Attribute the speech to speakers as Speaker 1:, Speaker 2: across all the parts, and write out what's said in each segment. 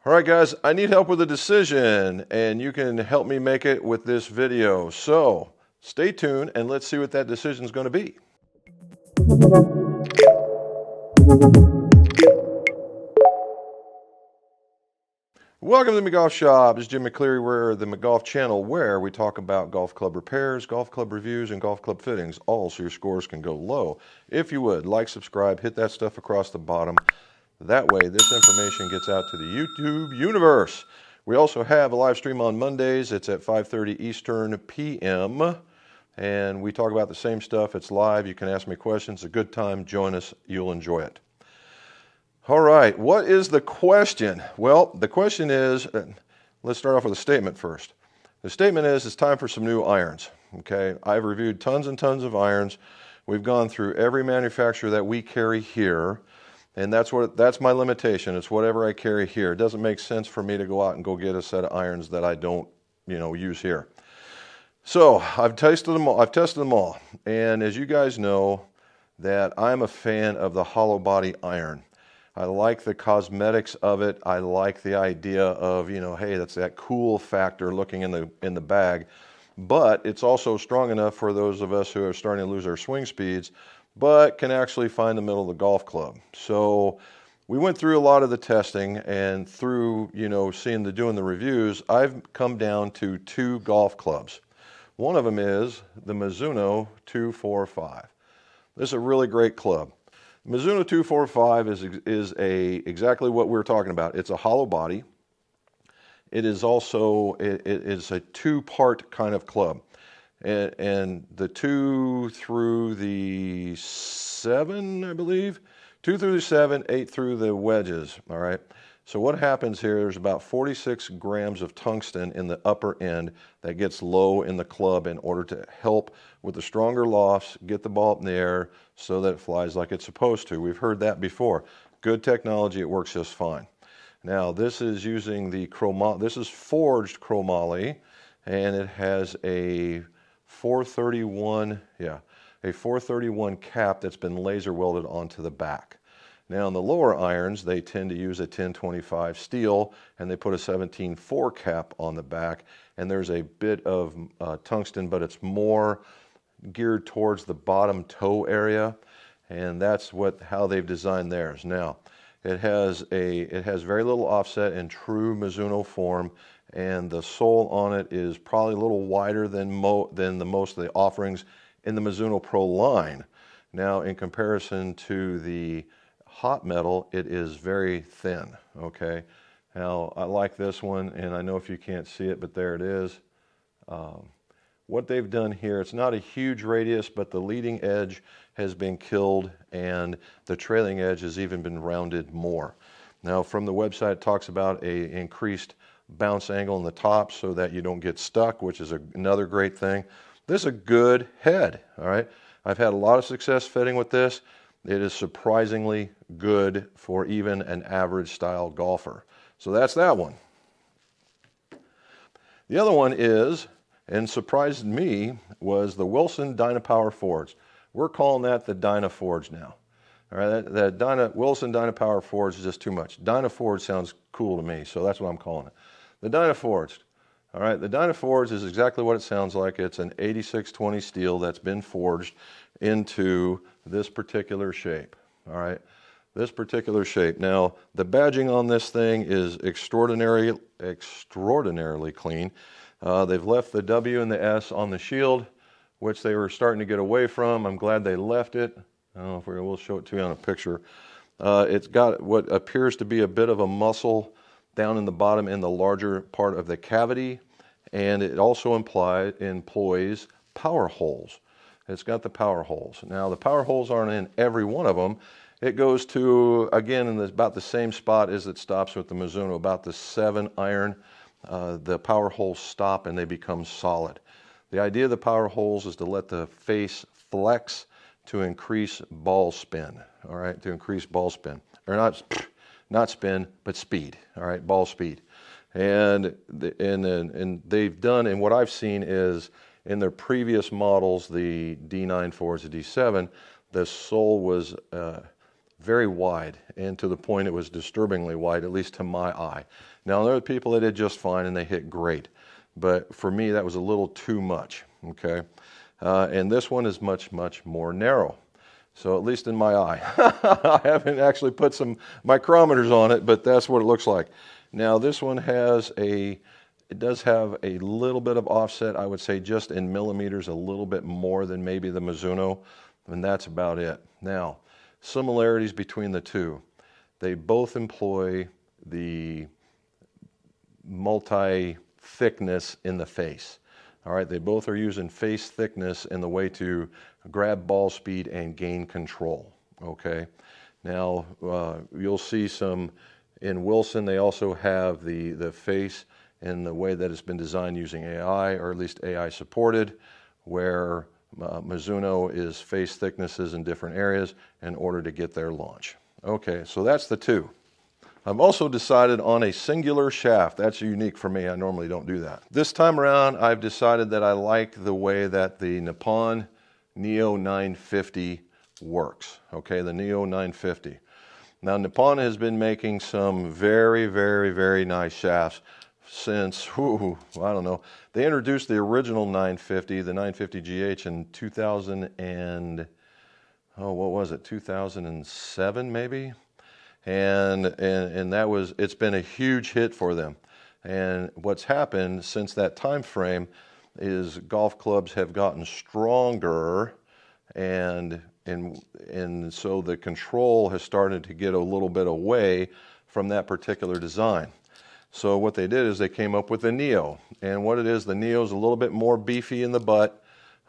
Speaker 1: All right, guys, I need help with a decision, and you can help me make it with this video. So stay tuned, and let's see what that decision is going to be. Welcome to the McGolf Shop. This is Jim McCleary. We're the McGolf channel where we talk about golf club repairs, golf club reviews, and golf club fittings, all so your scores can go low. If you would, like, subscribe, hit that stuff across the bottom. That way, this information gets out to the YouTube universe. We also have a live stream on Mondays. It's at 5:30 Eastern p.m. And we talk about the same stuff. It's live. You can ask me questions. It's a good time. Join us. You'll enjoy it. All right. What is the question? Well, the question is, let's start off with a statement first. The statement is, it's time for some new irons. Okay. I've reviewed tons and tons of irons. We've gone through every manufacturer that we carry here. And that's my limitation. It's whatever I carry here. It doesn't make sense for me to go out and go get a set of irons that I don't, use here. So I've tested them all. And as you guys know, that I'm a fan of the hollow body iron. I like the cosmetics of it. I like the idea of, hey, that's that cool factor looking in the bag. But it's also strong enough for those of us who are starting to lose our swing speeds, but can actually find the middle of the golf club. So we went through a lot of the testing, and through, doing the reviews, I've come down to two golf clubs. One of them is the Mizuno 245. This is a really great club. Mizuno 245 is exactly what we're talking about. It's a hollow body. It is also, it is a two-part kind of club. And the 2 through the 7, I believe, 2 through the 7, 8 through the wedges, all right? So what happens here, there's about 46 grams of tungsten in the upper end that gets low in the club in order to help with the stronger lofts, get the ball up in the air so that it flies like it's supposed to. We've heard that before. Good technology, it works just fine. Now, this is using the this is forged chromoly, and it has a 431 cap that's been laser welded onto the back. Now in the lower irons, they tend to use a 1025 steel, and they put a 17.4 cap on the back, and there's a bit of tungsten, but it's more geared towards the bottom toe area, and that's how they've designed theirs. Now it has very little offset in true Mizuno form, and the sole on it is probably a little wider than most of the offerings in the Mizuno Pro line. Now, in comparison to the hot metal, it is very thin, okay? Now, I like this one, and I know if you can't see it, but there it is. What they've done here, it's not a huge radius, but the leading edge has been killed, and the trailing edge has even been rounded more. Now, from the website, it talks about an increased bounce angle in the top so that you don't get stuck, which is another great thing. This is a good head, all right? I've had a lot of success fitting with this. It is surprisingly good for even an average style golfer. So that's that one. The other one is, and surprised me, was the Wilson Dynapower Forged. We're calling that the dynaforged now. All right, that Wilson Dynapower Forged is just too much. Dynaforged sounds cool to me, so that's what I'm calling it. The dynaforged. All right, the dynaforged is exactly what it sounds like. It's an 8620 steel that's been forged into this particular shape. All right, this particular shape. Now, the badging on this thing is extraordinarily clean. They've left the W and the S on the shield, which they were starting to get away from. I'm glad they left it. I don't know if we'll show it to you on a picture. It's got what appears to be a bit of a muscle down in the bottom in the larger part of the cavity, and it also employs power holes. It's got the power holes. Now, the power holes aren't in every one of them. It goes to, again, in about the same spot as it stops with the Mizuno, about the 7 iron. The power holes stop and they become solid. The idea of the power holes is to let the face flex to increase ball spin, all right, to increase ball spin. Or not spin, but speed, all right, ball speed. And they've done, and what I've seen is in their previous models, the D9 forwards, the D7, the sole was very wide, and to the point it was disturbingly wide, at least to my eye. Now, there are people that did just fine and they hit great, but for me, that was a little too much, okay? And this one is much, much more narrow. So at least in my eye. I haven't actually put some micrometers on it, but that's what it looks like. Now, this one has it does have a little bit of offset, I would say just in millimeters, a little bit more than maybe the Mizuno, and that's about it. Now, similarities between the two. They both employ the multi-thickness in the face. All right, they both are using face thickness in the way to grab ball speed and gain control. Okay, now you'll see some in Wilson. They also have the face in the way that it's been designed using AI, or at least AI supported, where Mizuno is face thicknesses in different areas in order to get their launch. Okay, so that's the two. I've also decided on a singular shaft. That's unique for me. I normally don't do that. This time around, I've decided that I like the way that the Nippon Neo 950 works. Okay, the Neo 950. Now, Nippon has been making some very, very, very nice shafts since, I don't know. They introduced the original 950, the 950GH in 2007 maybe? And that was, it's been a huge hit for them. And what's happened since that time frame is golf clubs have gotten stronger, and so the control has started to get a little bit away from that particular design. So what they did is they came up with the Neo, and what it is, the Neo is a little bit more beefy in the butt,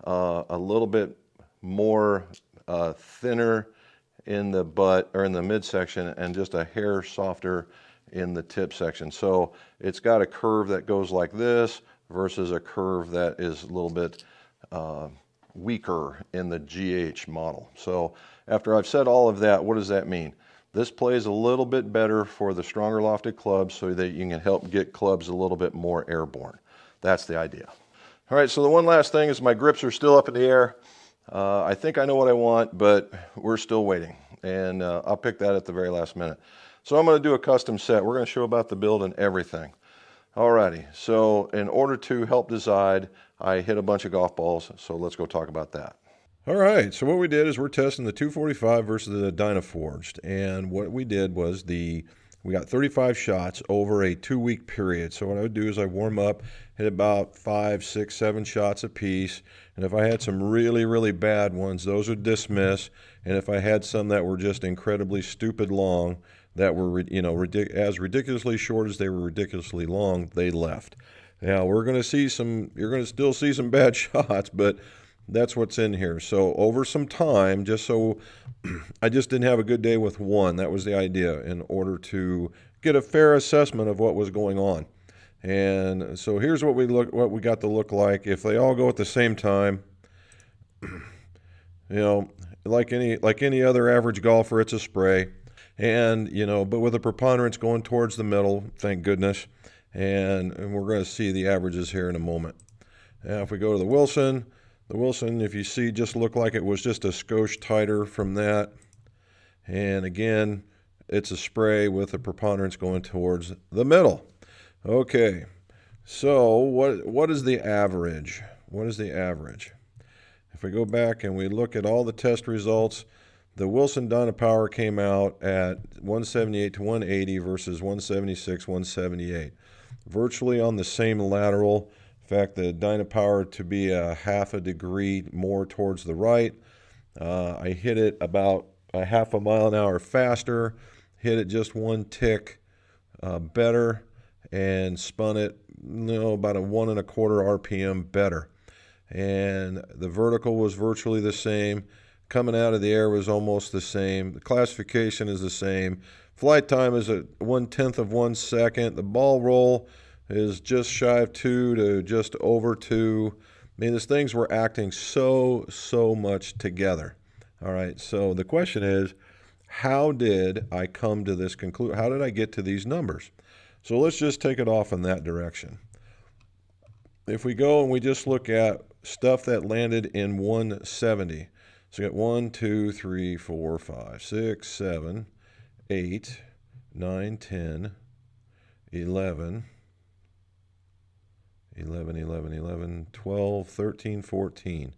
Speaker 1: a little bit more thinner in the butt or in the midsection, and just a hair softer in the tip section. So it's got a curve that goes like this versus a curve that is a little bit weaker in the GH model. So after I've said all of that, what does that mean? This plays a little bit better for the stronger lofted clubs so that you can help get clubs a little bit more airborne. That's the idea. All right, so the one last thing is my grips are still up in the air. I think I know what I want, but we're still waiting, and I'll pick that at the very last minute. So I'm going to do a custom set. We're going to show about the build and everything. Alrighty, so in order to help decide, I hit a bunch of golf balls, so let's go talk about that. Alright, so what we did is we're testing the 245 versus the dynaforged, and what we did was we got 35 shots over a 2-week period. So what I would do is I warm up, hit about 5, 6, 7 shots a piece, and if I had some really, really bad ones, those would dismiss, and if I had some that were just incredibly stupid long, that were, as ridiculously short as they were ridiculously long, they left. Now, you're going to still see some bad shots, but that's what's in here. So over some time, I just didn't have a good day with one. That was the idea, in order to get a fair assessment of what was going on. And so here's what we got to look like if they all go at the same time. Like any other average golfer, it's a spray. And, but with a preponderance going towards the middle, thank goodness. And we're going to see the averages here in a moment. Now, if we go to the Wilson, if you see, just looked like it was just a skosh tighter from that. And again, it's a spray with a preponderance going towards the middle. Okay, so what is the average? What is the average? If we go back and we look at all the test results, the Wilson Dynapower came out at 178 to 180 versus 176, 178. Virtually on the same lateral. In fact, the Dynapower to be a half a degree more towards the right. I hit it about a half a mile an hour faster, hit it just one tick better, and spun it about a 1 1/4 RPM better. And the vertical was virtually the same. Coming out of the air was almost the same. The classification is the same. Flight time is at 1/10 of 1 second. The ball roll is just shy of 2 to just over 2. I mean, these things were acting so much together. All right, so the question is, how did I come to this conclusion? How did I get to these numbers? So let's just take it off in that direction. If we go and we just look at stuff that landed in 170. So we got 1, 2, 3, 4, 5, 6, 7, 8, 9, 10, 11, 12, 13, 14.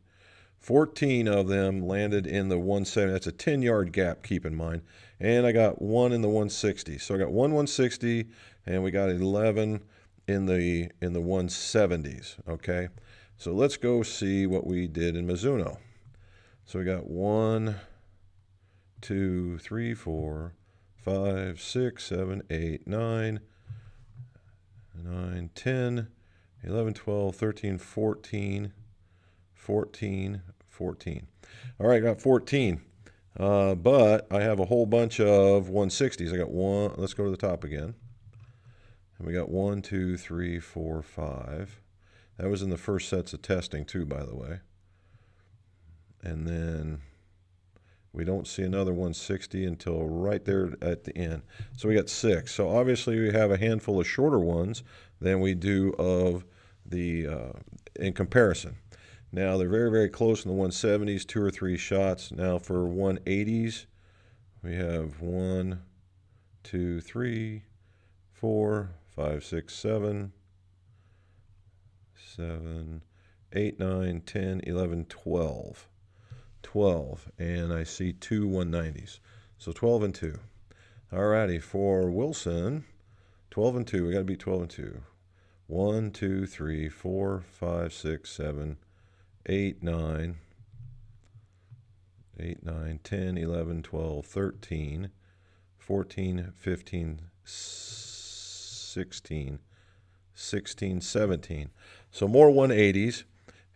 Speaker 1: 14 of them landed in the 170. That's a 10-yard gap, keep in mind. And I got one in the 160. So I got one 160, and we got 11 in the 170s. Okay, so let's go see what we did in Mizuno. So we got 1, 2, 3, 4, 5, 6, 7, 8, 9, 10, 11, 12, 13, 14, 14. All right, got 14. But I have a whole bunch of 160s. I got one. Let's go to the top again. And we got 1, 2, 3, 4, 5. That was in the first sets of testing too, by the way. And then we don't see another 160 until right there at the end. So we got 6. So obviously we have a handful of shorter ones than we do of the in comparison. Now they're very, very close in the 170s, 2 or 3 shots. Now for 180s, we have 1, 2, 3, 4, 5, 6, 7, 8, 9, 10, 11, 12. 12, and I see 2 190s. So 12 and 2. Alrighty, for Wilson, 12 and 2. We got to beat 12 and 2. 1, 2, 3, 4, 5, 6, 7, 8, 9, 10, 11, 12, 13, 14, 15, 16, 17. So more 180s.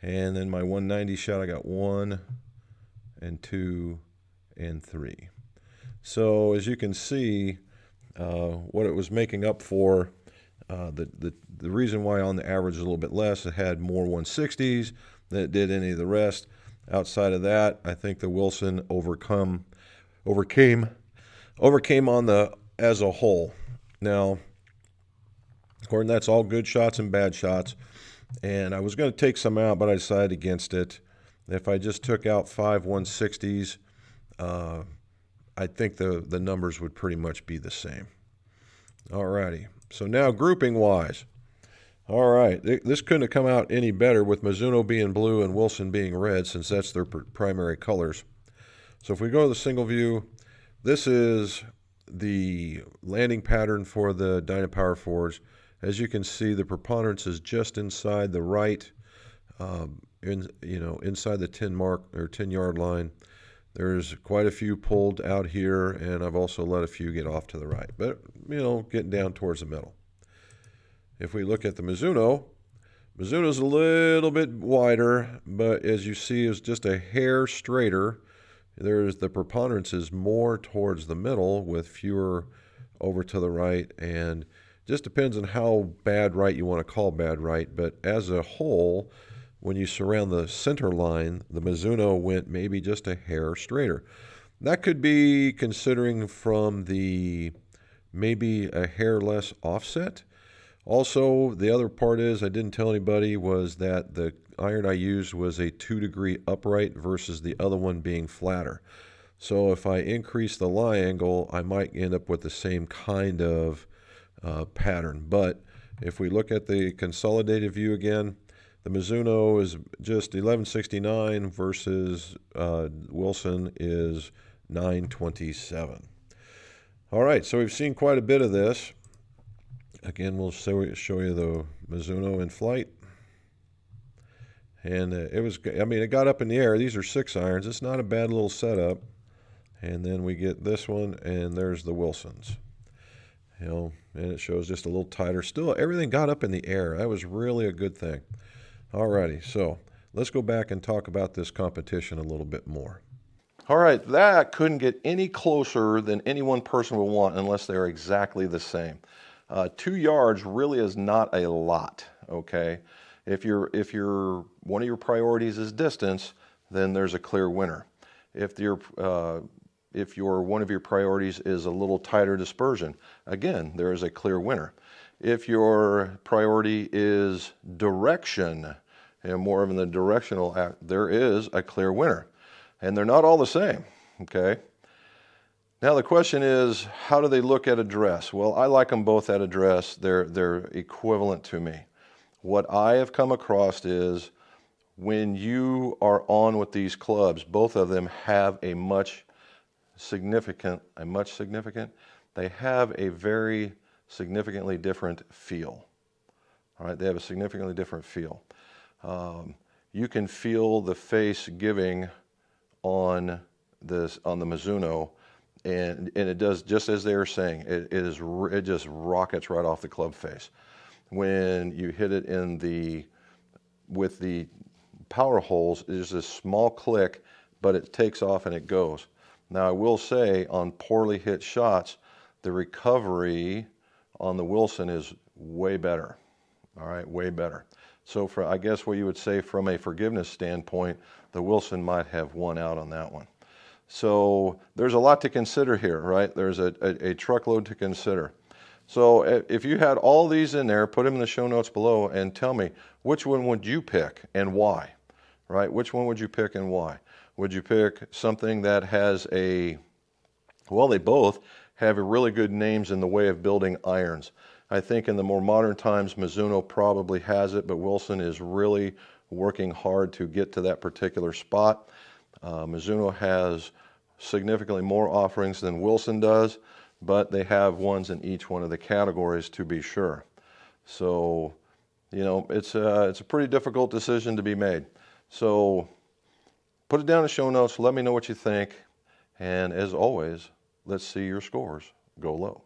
Speaker 1: And then my 190 shot, I got 1 and 2 and 3. So as you can see, what it was making up for, the reason why on the average is a little bit less, it had more 160s than it did any of the rest. Outside of that, I think the Wilson overcame on the as a whole. Now, according, that's all good shots and bad shots. And I was going to take some out, but I decided against it. If I just took out 5 160s, I think the numbers would pretty much be the same. Alrighty, so now grouping wise. All right, this couldn't have come out any better with Mizuno being blue and Wilson being red, since that's their primary colors. So if we go to the single view, this is the landing pattern for the dynaforged. As you can see, the preponderance is just inside the right, inside the 10-yard line. There's quite a few pulled out here, and I've also let a few get off to the right, but getting down towards the middle. If we look at the Mizuno's a little bit wider, but as you see, is just a hair straighter. There's the preponderance is more towards the middle with fewer over to the right, and just depends on how bad right you want to call bad right. But as a whole, when you surround the center line, the Mizuno went maybe just a hair straighter. That could be considering from the maybe a hair less offset. Also, the other part is, I didn't tell anybody, was that the iron I used was a 2-degree upright versus the other one being flatter. So if I increase the lie angle, I might end up with the same kind of pattern. But if we look at the consolidated view again, the Mizuno is just 1169 versus Wilson is 927. All right, so we've seen quite a bit of this. Again, we'll show you the Mizuno in flight. And it got up in the air. These are 6 irons. It's not a bad little setup. And then we get this one, and there's the Wilsons. And it shows just a little tighter. Still, everything got up in the air. That was really a good thing. Alrighty, so let's go back and talk about this competition a little bit more. All right, that couldn't get any closer than any one person would want unless they're exactly the same. 2 yards really is not a lot, okay? If one of your priorities is distance, then there's a clear winner. If one of your priorities is a little tighter dispersion, again, there is a clear winner. If your priority is direction and more of in the directional act, there is a clear winner. and they're not all the same, okay? Now the question is, how do they look at address? Well, I like them both at address. They're equivalent to me. What I have come across is when you are on with these clubs, both of them have a much significant, they have a very significantly different feel. All right, they have a significantly different feel. You can feel the face giving on the Mizuno, and it does just as they were saying. It just rockets right off the club face. When you hit it with the power holes, there's this small click, but it takes off and it goes. Now I will say, on poorly hit shots, the recovery on the Wilson is way better. All right, way better. So I guess what you would say from a forgiveness standpoint, the Wilson might have won out on that one. So there's a lot to consider here, right? There's a truckload to consider. So if you had all these in there, put them in the show notes below and tell me which one would you pick and why, right? Which one would you pick and why? Would you pick something that has well, they both have really good names in the way of building irons. I think in the more modern times, Mizuno probably has it, but Wilson is really working hard to get to that particular spot. Mizuno has significantly more offerings than Wilson does, but they have ones in each one of the categories, to be sure. So, you know, it's a pretty difficult decision to be made. So put it down in the show notes. Let me know what you think. And as always, let's see your scores go low.